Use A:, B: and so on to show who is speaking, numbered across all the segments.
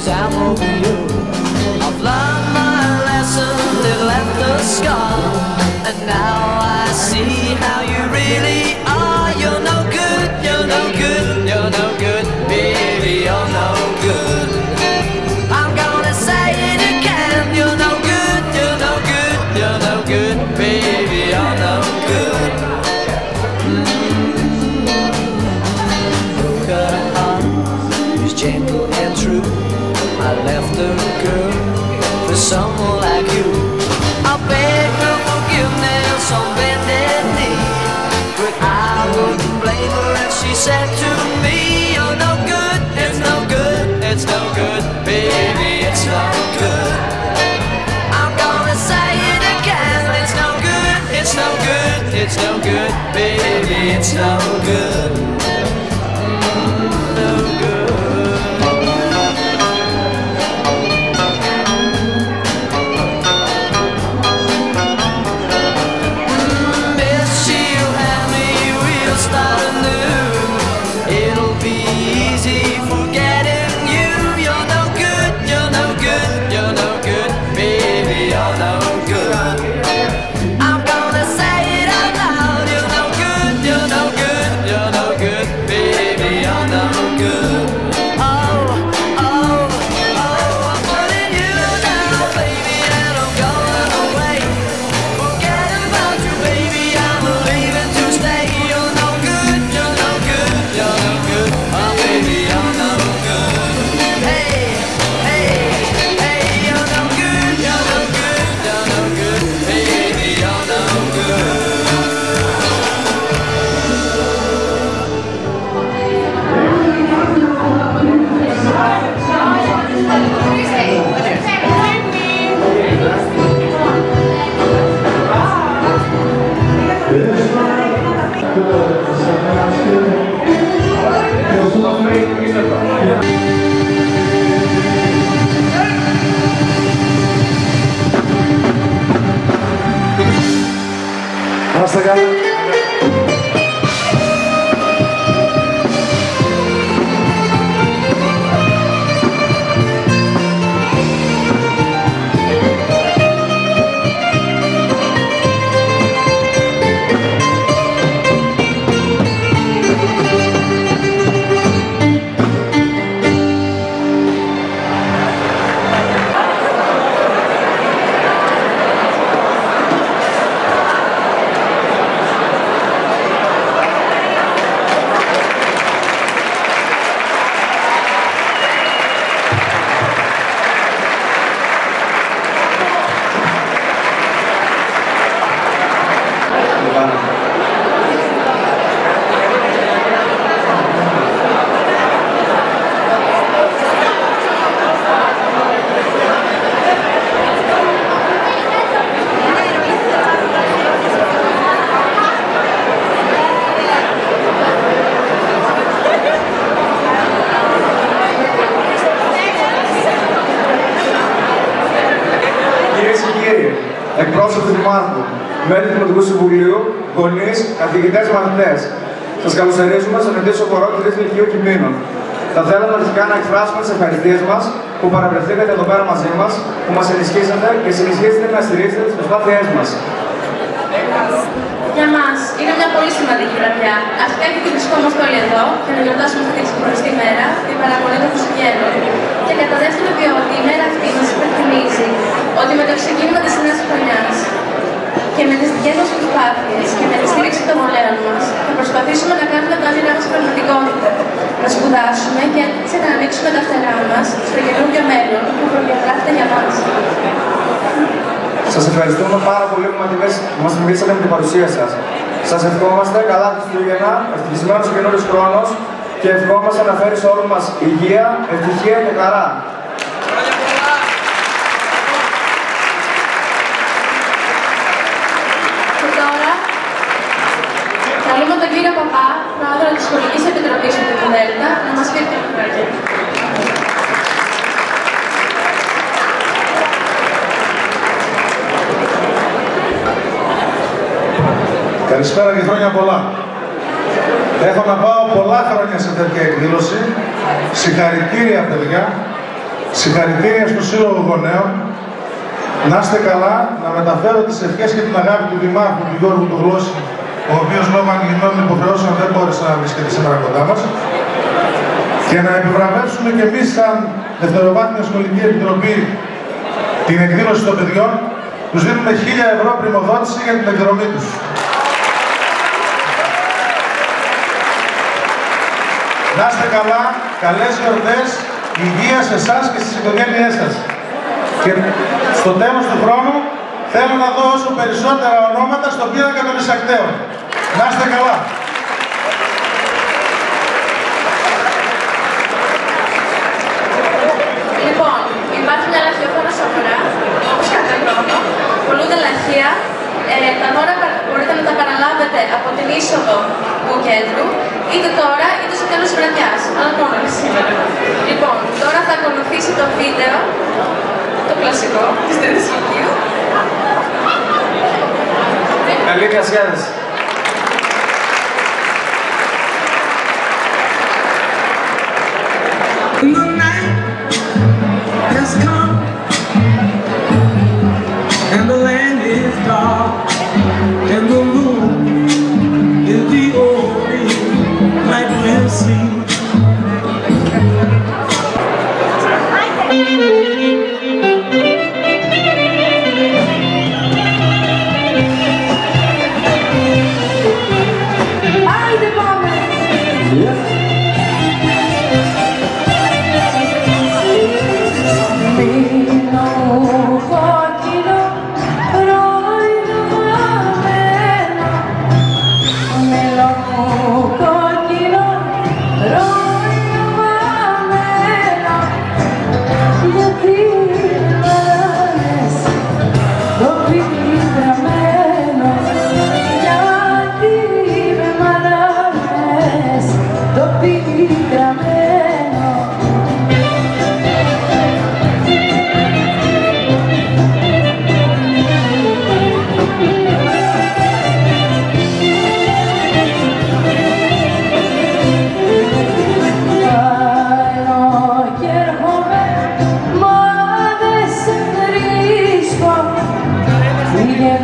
A: 'cause I'm over you. I've learned my lesson, it left a scar, and now I see how you really are. You're no good, you're no good, you're no good, baby, you're no good. I'm gonna say it again, you're no good, you're no good, you're no good, baby, you're no good. Broke her heart, was gentle and true. I left the girl for someone like you. I beg her forgiveness on bended knee, but I wouldn't blame her if she said to me, you're no good, it's no good, it's no good, baby, it's no good. I'm gonna say it again, it's no good, it's no good, it's no good, baby, it's no good. No good.
B: Hasta acá.
C: Εκπρόσωποι του Δημάρχου, μέλη του Δημοτικού Συμβουλίου, γονείς, καθηγητές, μαθητές. Σας καλωσορίζουμε στον ετήσιο χορό του Τρίτου Λυκείου Κειμένων. Θα θέλαμε αρχικά να εκφράσουμε τις ευχαριστίες μας που παραβρεθήκατε εδώ πέρα μαζί μας, που μας ενισχύσατε και συνεχίζετε να στηρίζετε τις προσπάθειές μας.
D: Για μας είναι μια πολύ σημαντική βραδιά. Αρχικά γιατί βρισκόμαστε όλοι εδώ για να γιορτάσουμε αυτή τη ξεχωριστή μέρα, την παραμονή των Χριστουγέννων. Και κατά δεύτερο, διότι η μέρα αυτή μας υπενθυμίζει ότι με το ξεκίνημα της νέας χρονιάς και με τις δικές μας προσπάθειες και με τη στήριξη των γονέων μας θα προσπαθήσουμε να κάνουμε τα όνειρά μας πραγματικότητα. Να σπουδάσουμε και έτσι να ανοίξουμε τα φτερά μας στο καινούργιο μέλλον που προδιαγράφεται για μας.
C: Σας ευχαριστούμε πάρα πολύ που μας τιμήσατε με την παρουσία σας. Σας ευχόμαστε καλά Χριστούγεννα, ευτυχισμένος ο καινούριος χρόνος και ευχόμαστε να φέρει σε όλους μας υγεία, ευτυχία και χαρά.
D: Και τώρα, καλούμε τον κύριο Παπά, πρόεδρο της Σχολικής Επιτροπής του ΔΕΛΤΑ, να μας πει την λόγια.
B: Καλησπέρα και χρόνια πολλά. Έχω να πάω πολλά χρόνια σε τέτοια εκδήλωση. Συγχαρητήρια παιδιά. Συγχαρητήρια στο Σύλλογο Γονέων. Να είστε καλά, να μεταφέρω τις ευχές και την αγάπη του Δημάρχου, του Γιώργου του Γλώσση, ο οποίος λόγω ανηλυμένων υποχρεώσεων δεν μπόρεσε να βρίσκεται σήμερα κοντά μας. Και να επιβραβεύσουμε και εμείς σαν Δευτεροβάθμια Σχολική Επιτροπή την εκδήλωση των παιδιών. Τους δίνουμε 1.000 ευρώ πρημοδότηση για την εκδρομή τους. Να είστε καλά, καλές γιορτές, υγεία σε εσάς και στις οικογένειές σας. Και στο τέλος του χρόνου θέλω να δω όσο περισσότερα ονόματα στον πίνακα των εισακτέων. Να είστε καλά.
D: Λοιπόν, υπάρχει μια λαχιόφωνος αγορά, όπως κάθε χρόνο. Πολλούνται λαχεία. Τα δώρα μπορείτε να τα παραλάβετε από την είσοδο του κέντρου, είτε τώρα είτε στο τέλος της βραδιάς, αλλά μόνο σήμερα. Λοιπόν, τώρα θα ακολουθήσει το βίντεο, το κλασικό της Τρίτης Λυκείου.
C: Καλή διασκέδαση.
E: The night has come and the land is dark and the moon is the only light we'll see.
F: Maria,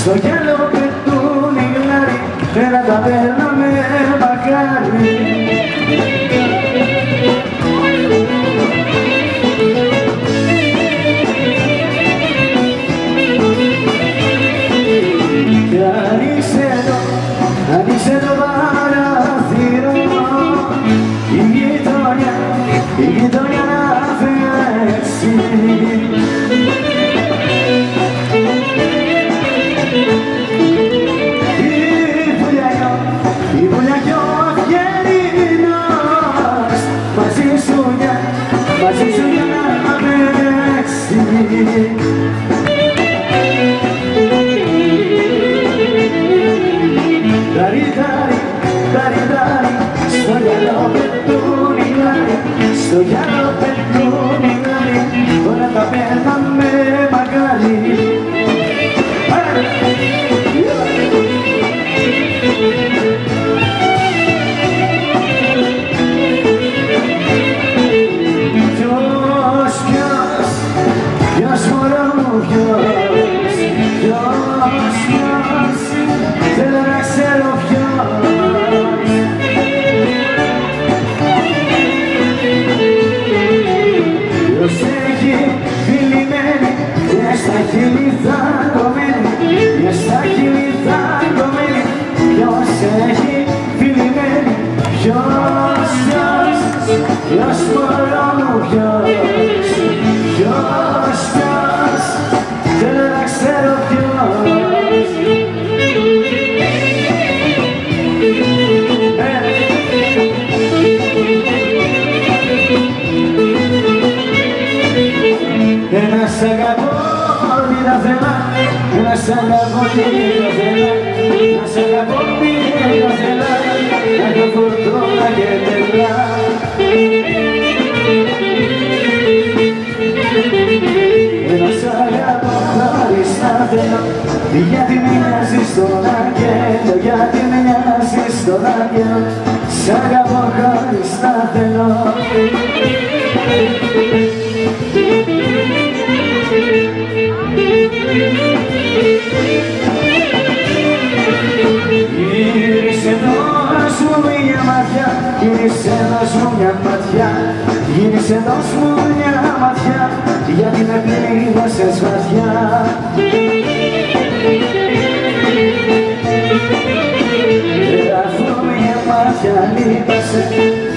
E: Στο γυαλό πετούν οι κλάδοι, Ποιος μωρό μου ποιος, θέλω να ξέρω ποιος. Ένα σ' αγαπώ τι τα θέμα, ένα σ' αγαπώ τι τα θέμα, ένα σ' αγαπώ τι τα θέμα, να έχω φορτώνα και τελά. Ένα σ' αγαπώ χωρίς να θέλω, γιατί μοιάζεις στον άγγελο, γιατί μοιάζεις στον άγγελο, σ' αγαπώ χωρίς να θέλω. Γύρισε δώσ' μου μια ματιά, γύρισε δώσ' μου μια ματιά, γύρισε δώσ' μου μια ματιά, γιατί με πλήγωσες βαθιά. Αφού μια ματιά λείπασε,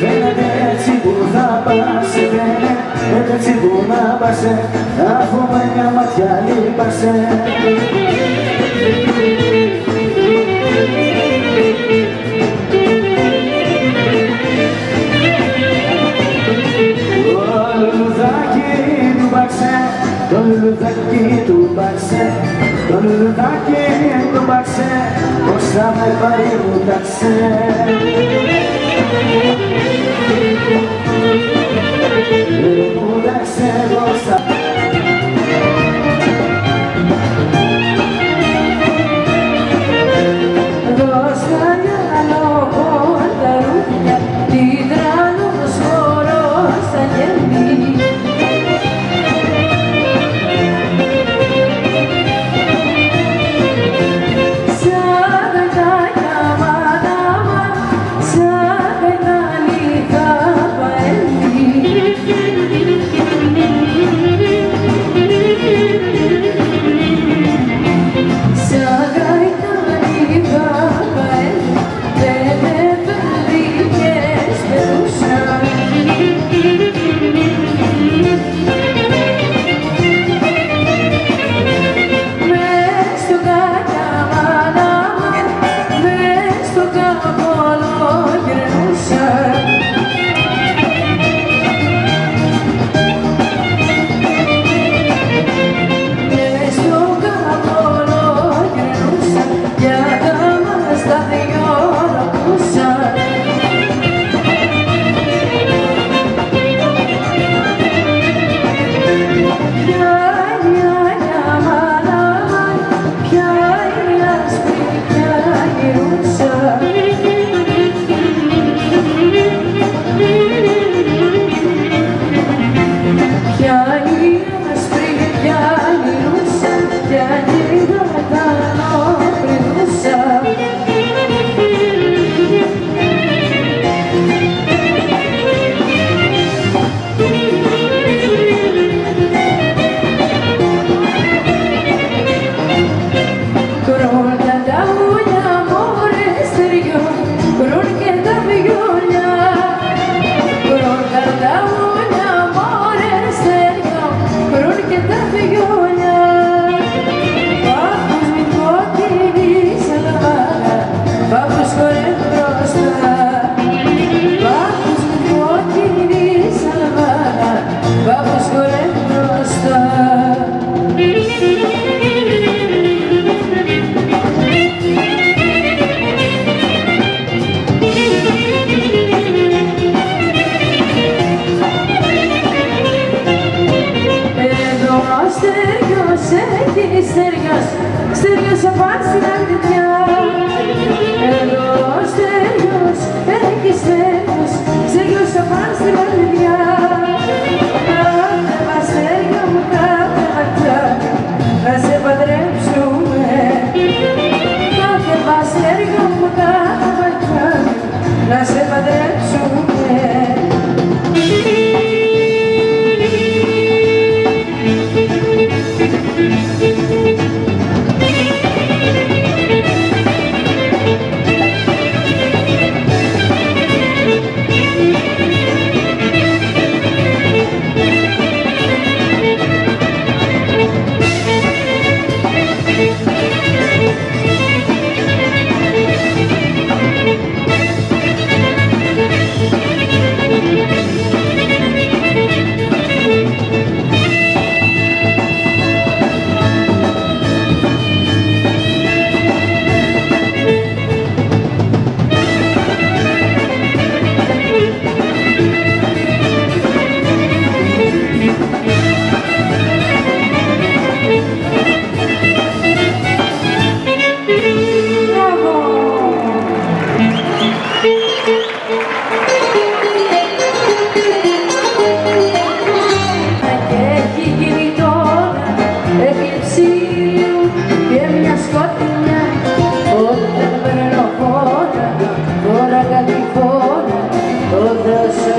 E: φαίνεται έτσι που θα πας, φαίνεται έτσι που να πας, αφού μια ματιά λείπασε. Το λουλουδάκι του μπαξέ, το λουλουδάκι του μπαξέ, πώς θα με πάρει μου ταξέ. Μου ταξέ πώς θα... Δώσ' για λόγω τα ρούχια, τι τρανούς χορός θα γεμεί.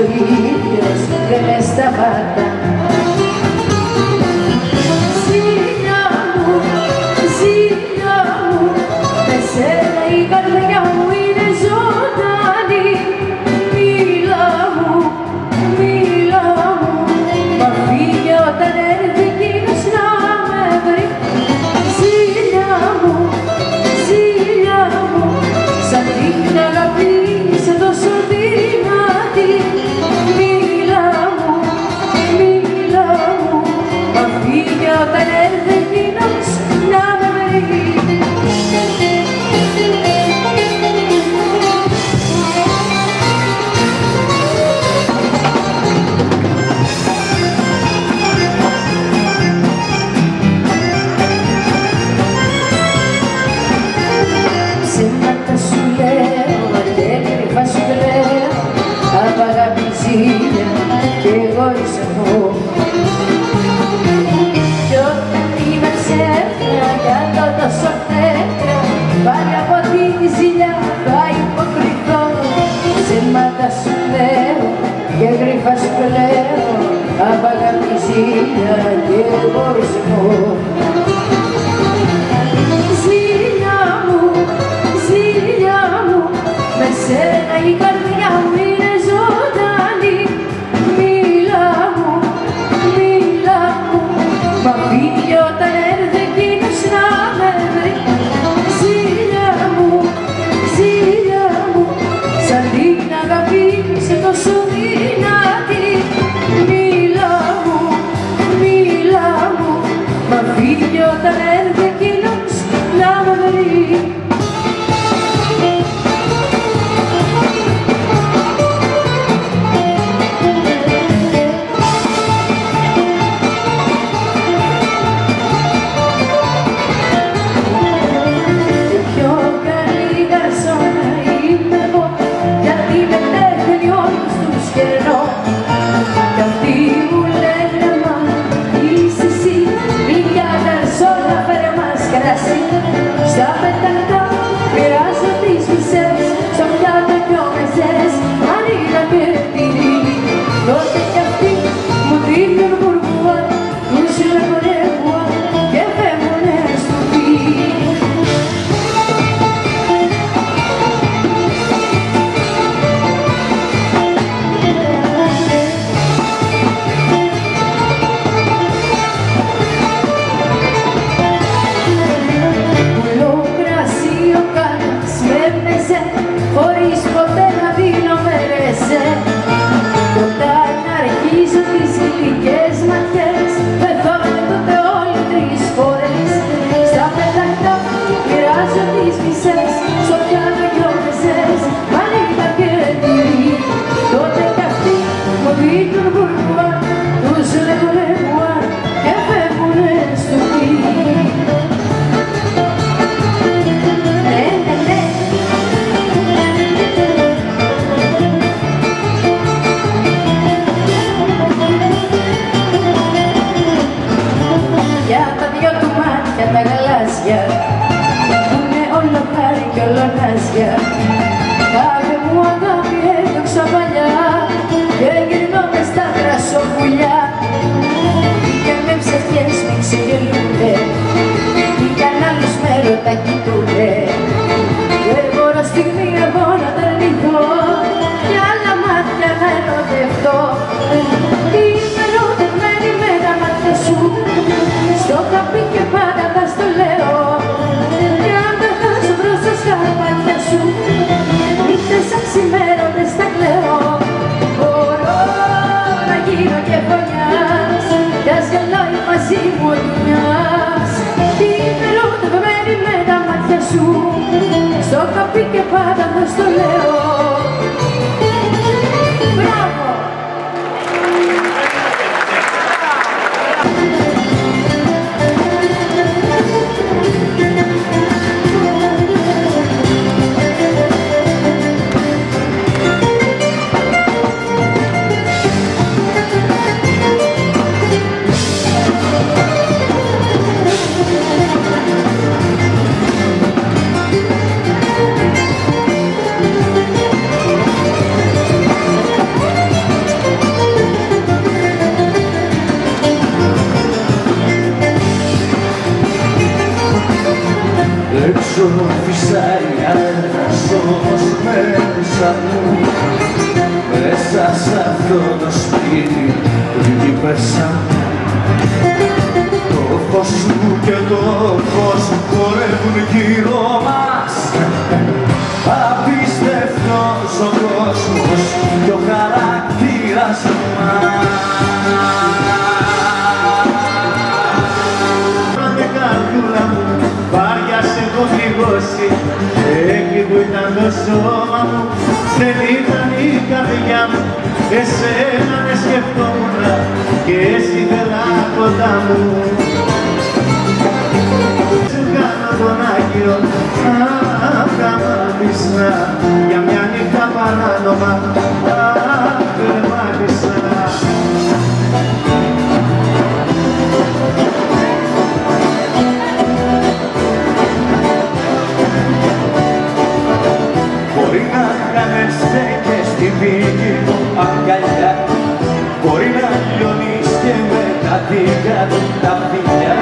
E: ο ήλιος δεν με σταματά. Ζήλια μου, με σένα η καρδιά μου είναι ζωντανή. Μίλα μου, μα φύγε όταν έρθει εκείνος να με βρει. Ζήλια μου, σαν την αγάπη είσαι τόσο δυνατή. Μίλα μου, μα φύγε όταν έρθει εκείνος να με βρει. Ψέματα σου λέω και κρυφά σου λέω, απ' αγάπη ζήλια κι εγωισμό. Κι όταν είμαι ψεύτρα για το τόσο φεύγα, πάλι από τη ζήλια θα υποκριθώ. Ψέματα σου λέω και κρυφά σου λέω, απ' αγάπη ζήλια κι εγωισμό. Με σένα η καρδιά μου είναι ζωντανή. Μίλα μου, μα φύγε όταν έρθει εκείνος να με βρει. Ζήλια μου, σαν την αγάπη είσαι τόσο δυνατή. Μίλα μου, μα φύγε όταν έρθει εκείνος να με βρει. Στα πεταχτά μοιράζω τις μισές, στο πιάτο πιο μεσές, αν είδα και τυρί. Τότε κι αυτοί μου δίνουν μπουρμπουά, τους λέγουνε μπουά και φεύγουνε στο φύλλο. Χωρίς ποτέ να δίνω μερεσέ. Κι όταν αρχίζω τις γλυκές ματιές, πεθαίνω τότε όλοι 3 φορές. Στα πεταχτά μοιράζω τις μισές, στο πιάτο δυο μεσές, μανίτα και τυρί. Τότε κι αυτοί μου δίνουν μπουρμπουά, τους λέγουνε μπουά και φεύγουνε στο φύλλο. Για τα δυο του μάτια τα γαλάζια, που είναι όλο χάρη κι όλο νάζια. Κάθε μου αγάπη έδιωξα παλιά και γυρνώ μες στα γρασοπουλιά. Και με ψευτιές μη ξεγελούνε, κι αν άλλους με ρώτα κοιτούνε. Δεν μπορώ στιγμή εγώ να τα αρνηθώ, κι άλλα μάτια να ερωτευτώ. Είμαι ερωτευμένη με τα μάτια σου, στο χαπί και πάντα τα στο λέω. Κι αν δεν χάσω μπροστά στα μάτια σου, νύχτες σαν ξημέρωτες τα κλαίω. Μπορώ να γίνω και φωνιάς, κι ας γελάει μαζί μου ο Λουνιάς. Είμαι ερωτευμένη με τα μάτια σου, στο χαπί και πάντα τα στο λέω. Μπράβο! σου φυσάει αέρας όμως μέσα μου, μέσα σ' αυτό το σπίτι που εκεί πέσα. Το φως σου και το φως σου χορεύουν γύρω μας, απίστευτος ο κόσμος και ο χαρακτήρας μας. Πρώτη καρδούλα μου, βάρια σε έχω πληγώσει, εκεί που ήταν το σώμα μου, δεν ήταν η καρδιά μου, εσένα με σκεφτόμουν και εσύ θέλα κοντά μου. Σου κάνω τον Άγιο, καμπανίσνα, για μια νύχτα παράνομα, καμπανίσνα. Μπορεί να χάνεσαι και στη πηγή αγκαλιά, μπορεί να λιώνεις και με τα δικά του τα φιλιά,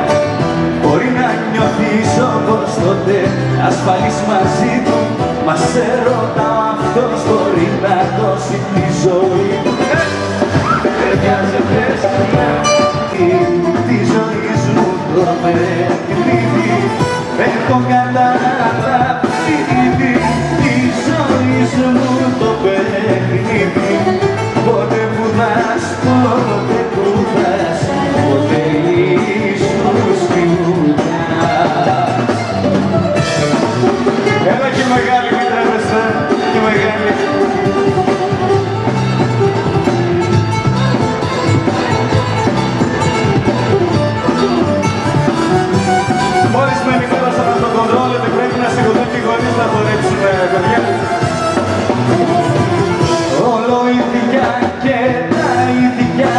E: μπορεί να νιώθεις όπως τότε ασφαλής μαζί του, μα σε ρωτάω αυτός μπορεί να δώσει τη ζωή του. Ταιριάζεται στην τη ζωής μου το παιχνίδι, έχω καταλάβει τη ζωής μου το παιχνίδι. Πότε που δας, πότε που δας, πότε ίσως κοιμούντας. Έλα και μεγάλη, μην τρέπεσαι, και μεγάλη. Μόλις με ενημέρωσαν από το κοντρόλ ότι πρέπει να σηκωθούν και οι γονείς να χορέψουμε, παιδιά. Όλο ίδια και τα ίδια,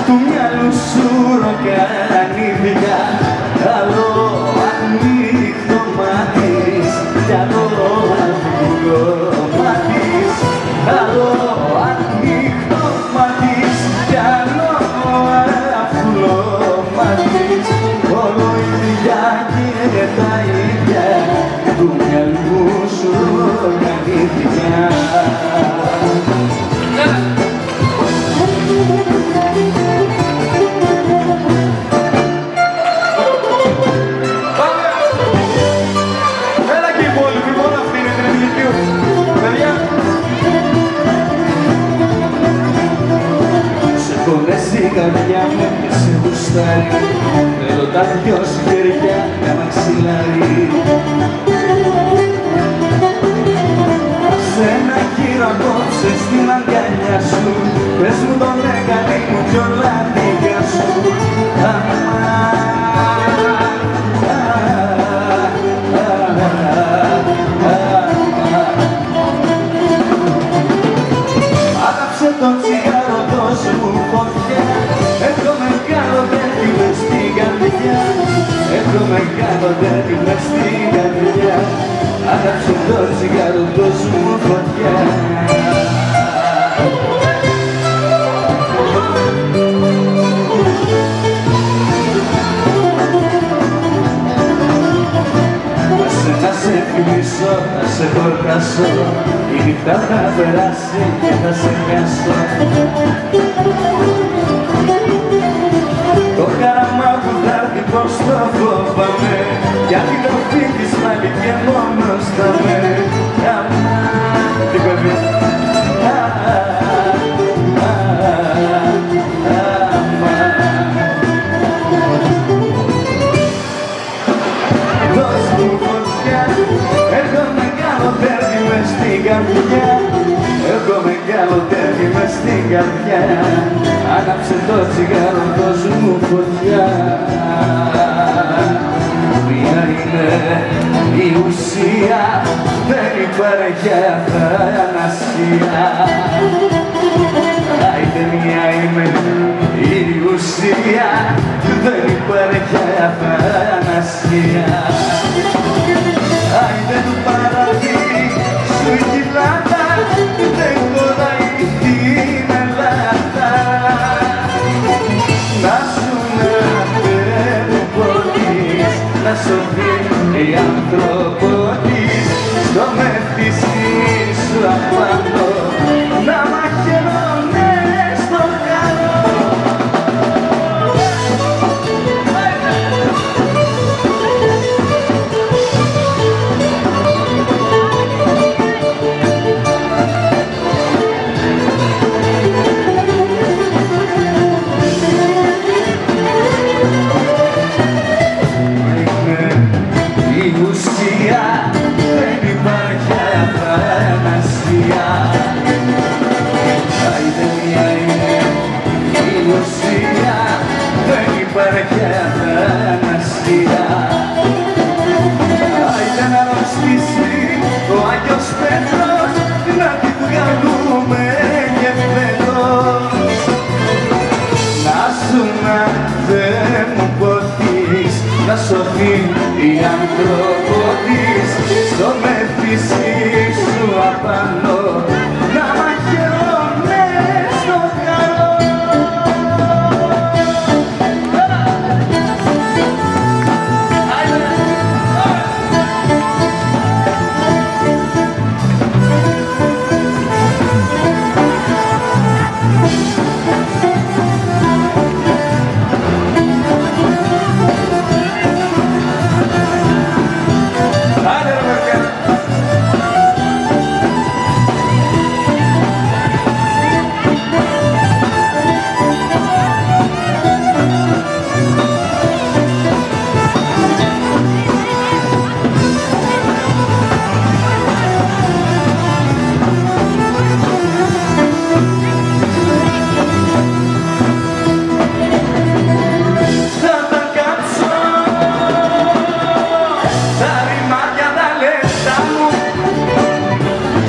E: του μυαλού σου ροκανίδια. Άλλο ανοιχτό μάτις, κι άλλο αυγό μάτις. Άλλο ανοιχτό μάτις, κι άλλο αυγό μάτις. Όλο ίδια και τα ίδια, του μυαλού σου ροκανίδια. Έλα και οι υπόλοιποι, μόνο αυτή είναι την ελληνική. Παιδιά, σε πονέσει η καρδιά μου και σε γουστάρει, θέλω τα δυο σου χέρια να μαξιλάρει. Σε ένα γύρο απόψε στην αγκαλιά σου, πες μου τον έκανε μου κι όλα δικά σου. Άναψε το τσιγάρο, δώσ' μου φωτιά, έχω μεγάλο δέντη μες στην καρδιά, έχω μεγάλο δέντη μες στην καρδιά. Άναψε το τσιγάρο, δώσ' μου φωτιά. Να σε φιλήσω, να σε χορκάσω, η νύχτα θα περάσει και θα σε χάσω. Το χαραμά που θα έρθει πως το φοβάμαι, γιατί το φύγεις πάλι και μόνος θα με. Τι παιδί. Δώσ' μου φωτιά, έχω μεγάλο τέρμι μες στην καρδιά, έχω μεγάλο τέρμι μες στην καρδιά. Άναψε το τσιγάρο, δώσ' μου φωτιά. Μία είναι η ουσία, δεν υπάρχει αθανασία. Άιντε μία είναι η ουσία, δεν υπάρχει αθανασία. Άιντε του παραδείσου η κοιλάδα, δεν χωράει την Ελλάδα. Να σου να δεν μπορείς να σωθεί η άνθρωπο. άνθρωπο της στο Μέμφυση σου απάνω να μαχαιρώνε στο καλό.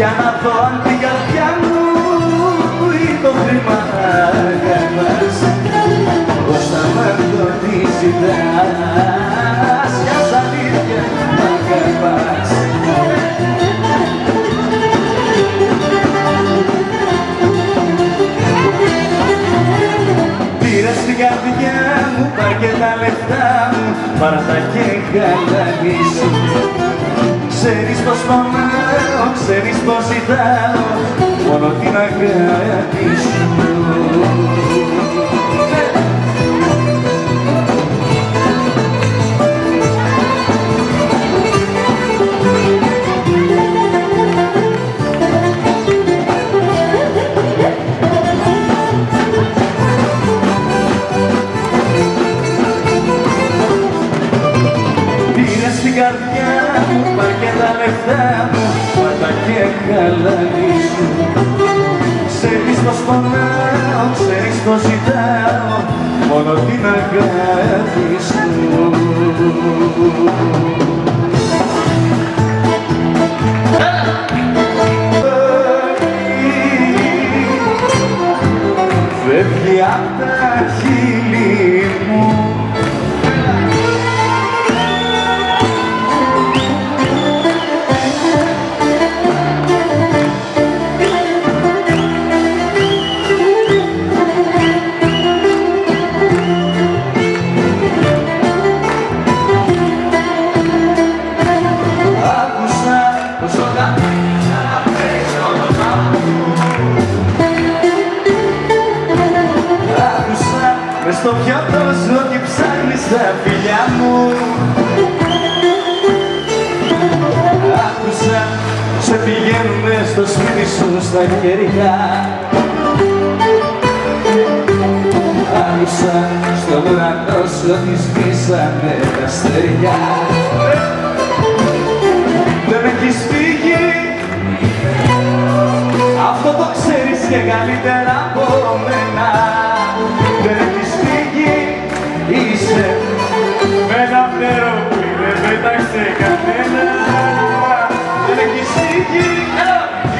E: Για να δω αν την καρδιά μου ή το χρήμα αγαπάς, πως θα μ' το ζητάς, κι ας αλήθεια μ' αγαπάς. Πήρες την καρδιά μου, πάρ' και τα λεφτά μου, παρά τα και γαλανίσου. Ξέρεις πως πονάω, ξέρεις πως ζητάω μόνο την αγάπη σου. Πήρες την καρδιά μου, πάρ' και τα λεφτά μου, πάντα και γαλανίσου. Ξέρεις πως πονάω, ξέρεις πως ζητάω μόνο την αγάπη σου. Φεύγει απ' τα χείλη μου μες στο πιάτο σου ότι ψάχνεις τα φιλιά μου. Άκουσα, σε πηγαίνουνε στο σπίτι σου στα χέρια. Άκουσα, στον ουρανό σου ότι σβήσανε τα αστέρια. Δεν έχεις φύγει, αυτό το ξέρεις και καλύτερα από μένα. Δεν έχεις φύγει, είσαι με ένα φτερό που δεν πέταξε κανένα. Δεν έχεις φύγει,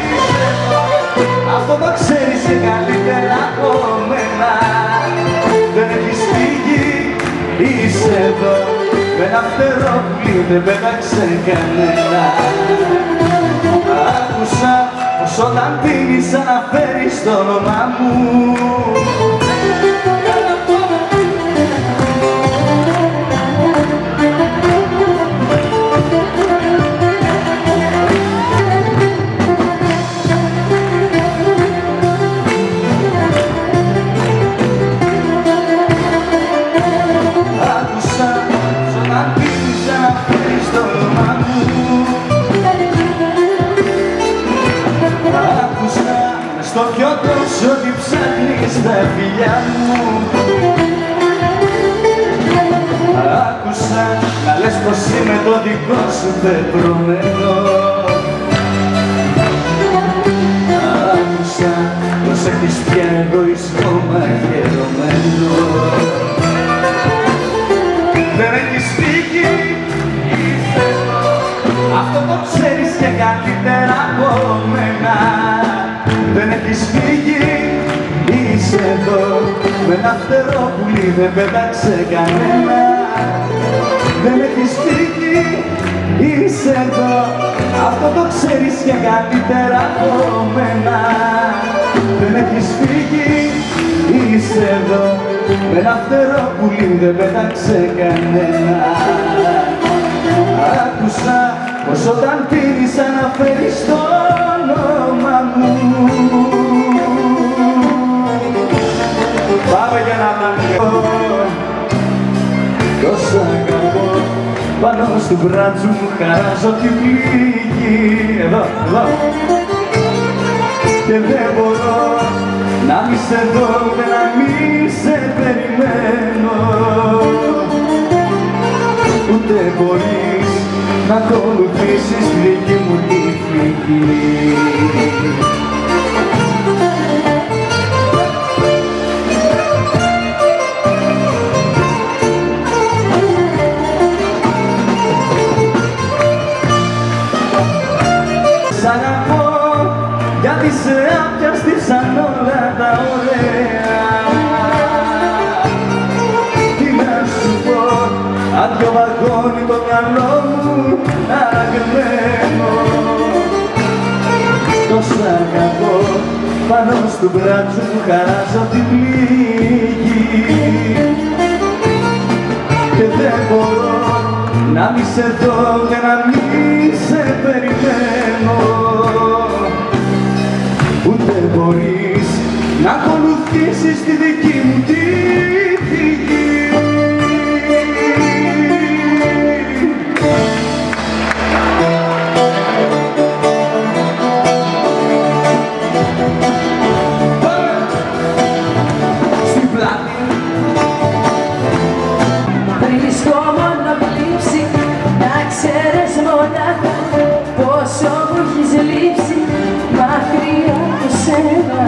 E: είσαι εδώ, αυτό το ξέρεις και καλύτερα από μένα. Δεν έχεις φύγει, είσαι εδώ, με ένα φτερό που δεν πέταξε κανένα. Άκουσα πως όταν πίνεις αναφέρεις το όνομά μου. Άκουσα πως όταν πίνεις αναφέρεις το όνομά μου. Άκουσα μες στο πιότο σου ότι ψάχνεις τα φιλιά μου. Άκουσα να λες πως είμαι το δικό σου πεπρωμένο. Άκουσα πως έχεις πια εγωισμό μαχαιρωμένο. Δεν έχεις φύγει, είσαι εδώ, αυτό το ξέρεις και καλύτερα από μένα. Δεν έχεις φύγει, είσαι εδώ, με ένα φτερό πουλί δεν πέταξε κανένα. δεν έχεις φύγει, είσαι εδώ. Αυτό το ξέρεις και καλύτερα από μένα. Δεν έχεις φύγει, είσαι εδώ. Με ένα φτερό πουλί δεν πέταξε κανένα. Άκουσα πως όταν πίνεις αναφέρεις το όνομα μου. Πάμε για να μάθω τόσα αγαπώ. Πάνω στο μπράτσο μου χαράζω την πληγή. Εδώ, εδώ. Και δεν μπορώ να μη σε δω, ούτε να μη σε περιμένω. Ούτε μπορείς να ακολουθήσεις τη δική μου τη φυγή. Σ' αγαπώ γιατί σε άπιαστησαν όλα τα ωραία. Τι να σου πω, άδειο βαγόνι το μυαλό μου αγμένο. Τόσο αγαπώ, πάνω στο μπράτσο μου χαράζω την πληγή. Και δεν μπορώ να μη σε δω και να μη σε περιμένω. Ούτε μπορείς να ακολουθήσεις τη δική μου τη φυγή. Στην πλάτη
F: βρίσκω μόνο πλήψη, να ξέρεις μονάχα πόσο μου έχεις λείψει. Μακριά από σένα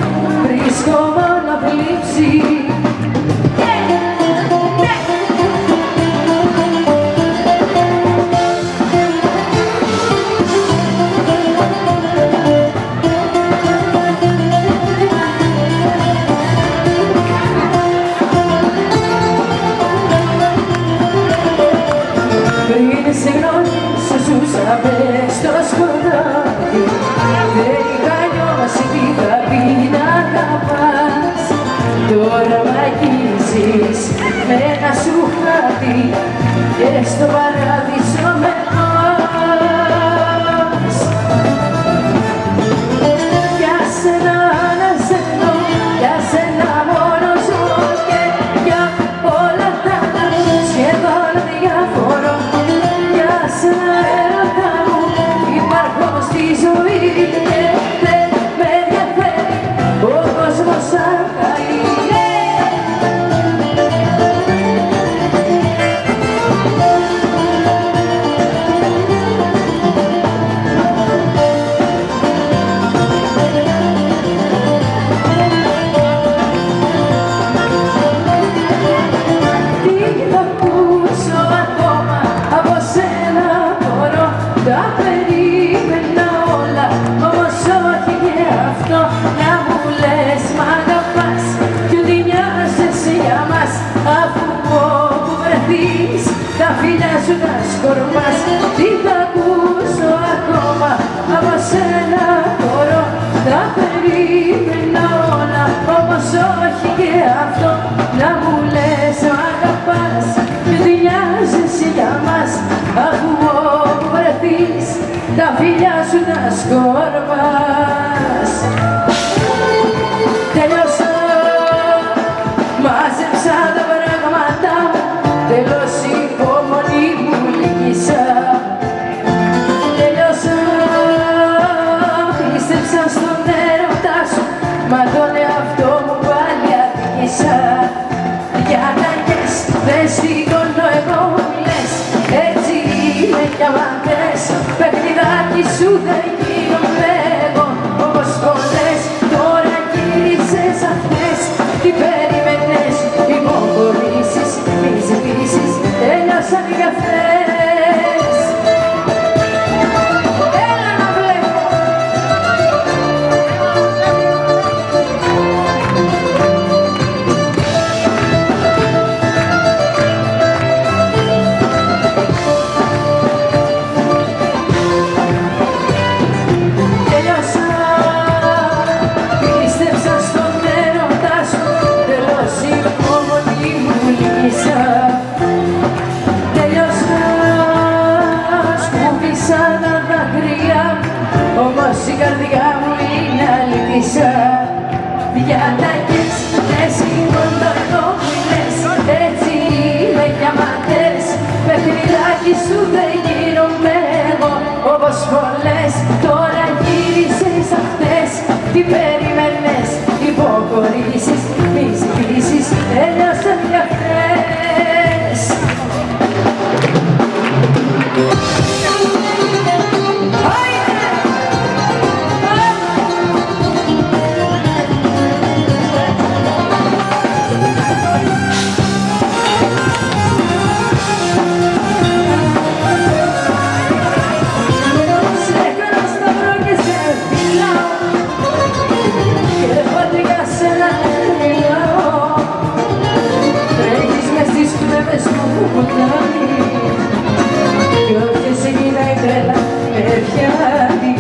F: βρίσκω μόνο πλήψη. Πριν συγγνώμη σου ζούσα μες στο σκοτάδι. Δεν είχα νιώσει τι θα πει να αγαπάς. Τώρα μ' αγγίζεις με ένα σου χάδι και στο παράδεισο με πας. Για σένα αναζητώ, για σένα μόνο ζω και για όλα τα άλλα σχεδόν διαφορώ. Για σένα έρωτα μου υπάρχω στη ζωή και δεν με ενδιαφέρει ο κόσμος σαν καεί. Τα φίλια σου να σκορπάς, τι θα ακούσω ακόμα από σένα μπορώ. Τα περίμενα όλα, όμως όχι και αυτό. Να μου λες μ' αγαπάς και τι νοιάζεσαι για μας, αφού όπου βρεθείς τα φίλια σου να σκορπάς. Τελειώσα, μάζεψα τα πράγματα μου, τέλος υπομονή μου λύγησα. Τελειώσα, πίστεψα στον έρωτά σου, μα τον εαυτό μου πάλι αδίκησα. Για ταγές δεν σηκώνω εγώ μου λες, έτσι είμαι κι άμα θες. Παιχνιδάκι σου δεν γίνομαι εγώ, όπως πολλές τώρα γύρισες αυτές. Τι περίμενες, υποχωρήσεις, μη ζητήσεις, τέλειωσαν οι καφές. Έλα να βλέπω. ατάκες, δεν σηκώνω εγώ που λες. Έτσι είμαι κι αματές, παιχνιδάκι σου δεν γίνομαι εγώ. Όπως πολλές, τώρα γύρισες αυτές. Τι περιμένες, υποχωρήσεις, μη συγκρίσεις, έλειωσαν για χθες. Κι όποιος σε κοιτάει τρέλα με πιάνει.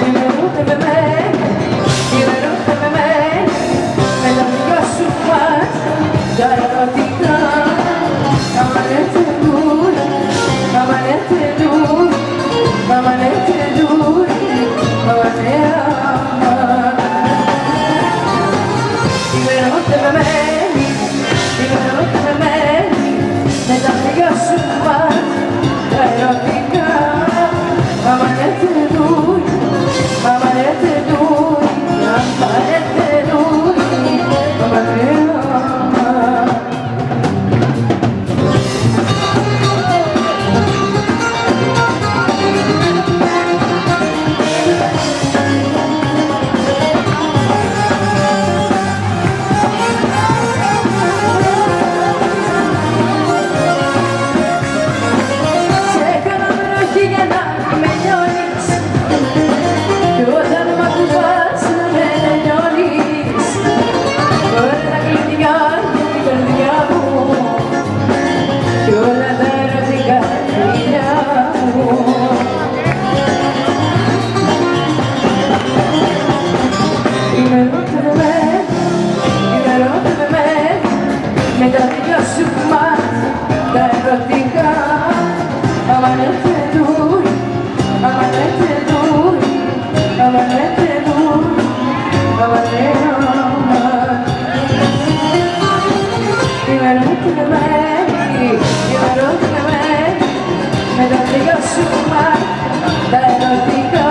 F: Ημερούται με μένα, με τα δυο σου μάτια τα ερωτικά. Amanece dura, amanece dura, amanece dura, amanece με τα δυο σου μάτια τα ερωτικά. Amanece dura, amanece dura, amanece dura, amanece. Με τα δυο σου μάτια τα ερωτικά. Amanece dura, amanece dura, amanece dura, amanece. Με τα δυο σου μάτια τα ερωτικά.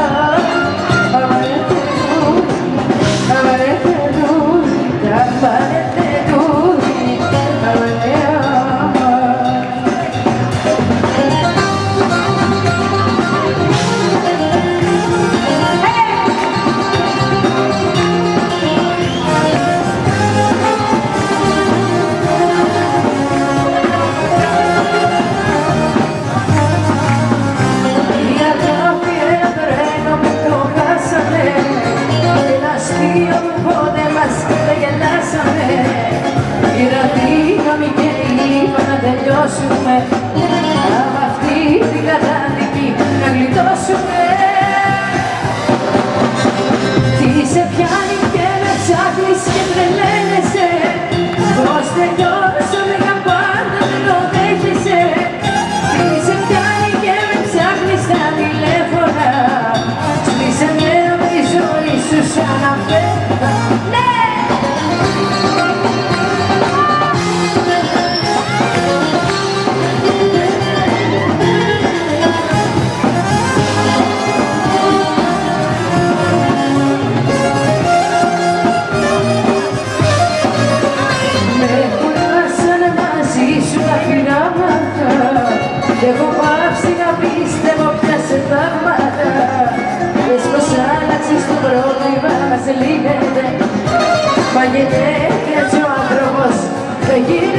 F: Amanece dura, amanece dura, amanece dura. Τελειώσουμε από αυτή την κατάδικη, να γλιτώσουμε. Τι σε πιάνει και με ψάχνεις και τρελαίνεσαι, πως τελειώσαμε πάντα δεν το δέχεσαι. Τι σε πιάνει και με ψάχνεις στα τηλέφωνα, σβήσε με από τη ζωή σου σαν να φεύγα. Ναι! Έχω πάψει να πίστευω πια σε θαύματα. Πες πως άλλαξες το πρόβλημα μας λύνεται, μα γιατί έτσι ο άνθρωπος δεν γίνεται.